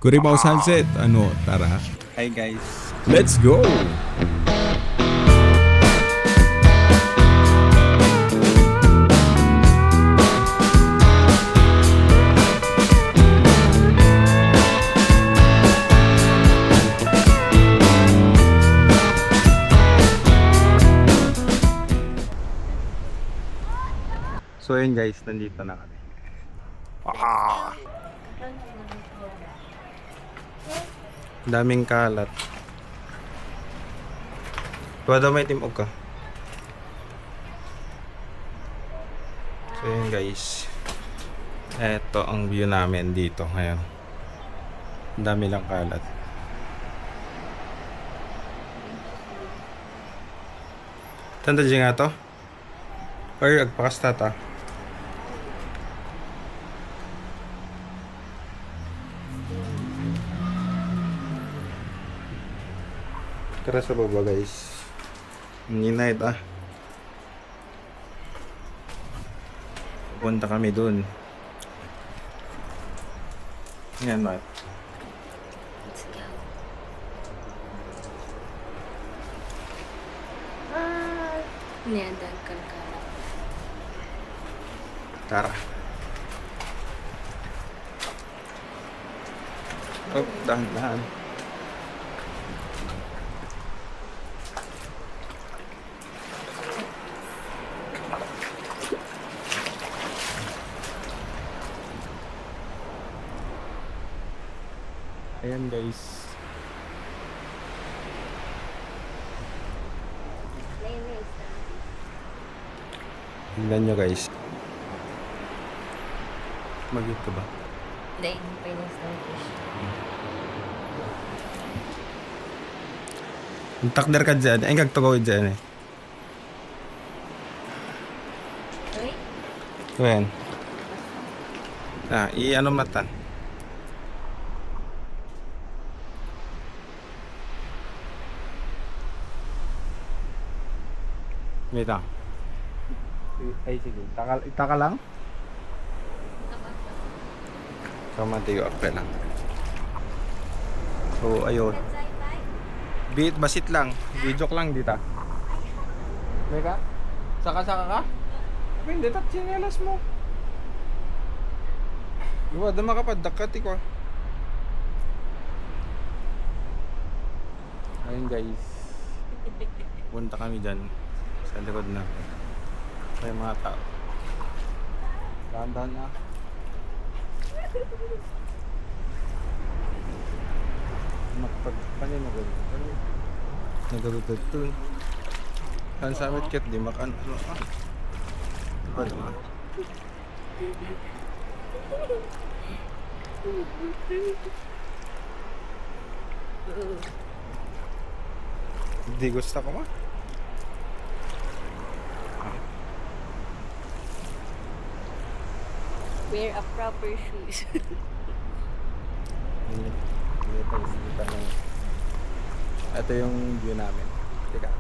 Curimaw Sunset. Ano, tara. Hi guys. Let's go! So yun guys, nandito na kami. Daming kalat. Kuha daw may timog ka. So yun guys. Eto ang view namin dito ngayon. Ang dami lang kalat. Tanda dyan nga to? Or agpakasta ta? Tara sa baba guys. Ninayt Punta kami dun. Yan Matt. Let's go. Niandang kalkala. Tara. Oh, dahan-dahan. Ayan guys. Tingnan nyo guys. Mag-eat ka ba? Hindi, hindi pa yung starfish. Ang takder ka dyan. Ay, kagtugaw dyan eh. Uy, Kuyan. I-ano matan. Wait lang. Ay, sige. Itaka lang? Kamatiyo apel lang. So, ayun. Bit, basit lang. Video lang dita. Meka? Saka-saka ka? Hindi, tatsinelas mo. Iwa, dama ka pa. Dakati ko. Ayun guys. Punta kami dyan. Sa likod na. May mga tao. Dahan-dahan na. Panin na gano'n. Nagagagag to eh. Saan sa amit kit, di makan. Ano ba naman? Hindi gusto ko ma. wear a proper shoes. Ito yung view namin. Teka.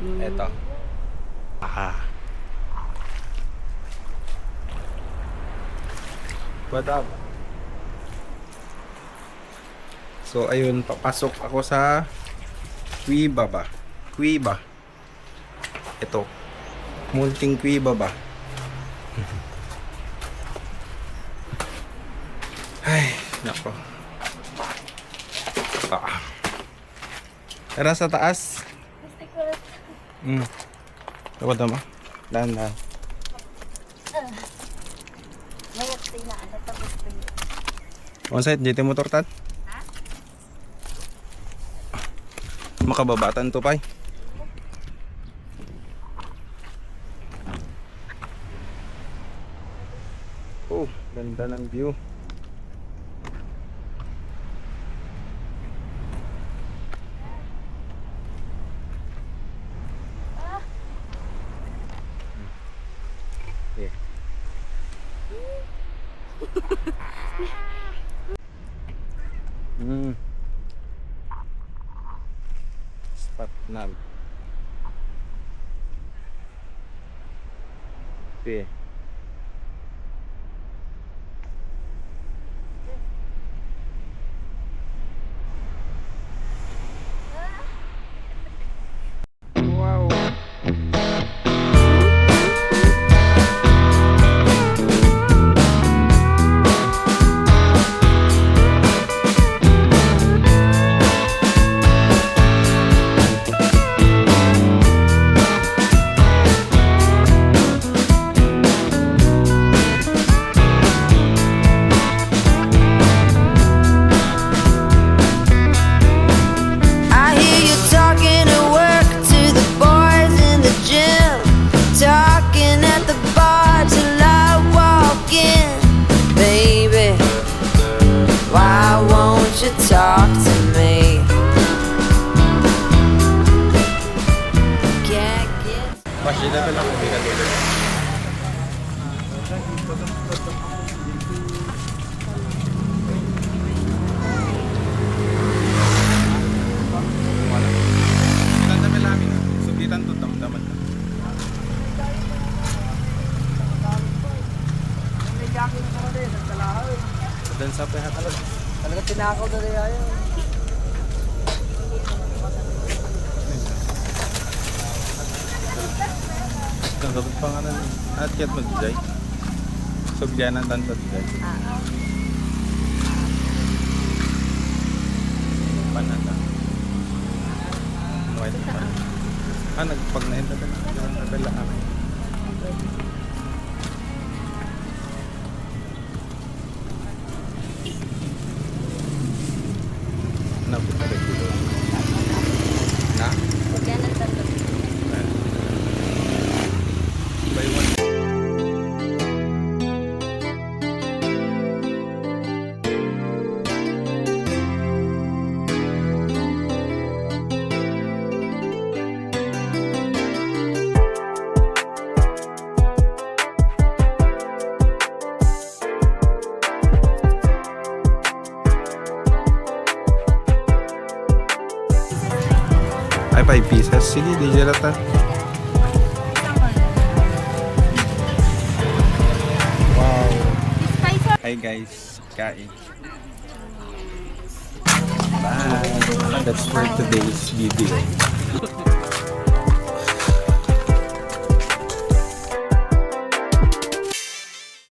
Ito. What up? So ayun, papasok ako sa Cuiba ba? Cuiba. Ito. Munting Cuiba ba? Ay, nako. Tara sa taas. Dapat naman. Dahan-dahan. Mayat tayo na, ano tapos tayo. On site, JT motor tan? Ha? Makababatan to pay. Oh, ganda ng view. Spot namin. Okay. Wala. Ilan na may lamin. Subitan to, damdaman na. Dan sa pehat. Talaga tinakaw na rin ayaw. Ang sabot pa nga na. At kiyat mo dijay. Sugyanan tan sa dijay. Panata. White pan. Pag nahinta ka na. Diyan na pala kami. Napunta rin dito. Na? Kaya ng tatlo. By one. Ay, 5 pieces. Sige, di jalatan. Wow. Hi guys, kain. Bye. That's for today's video.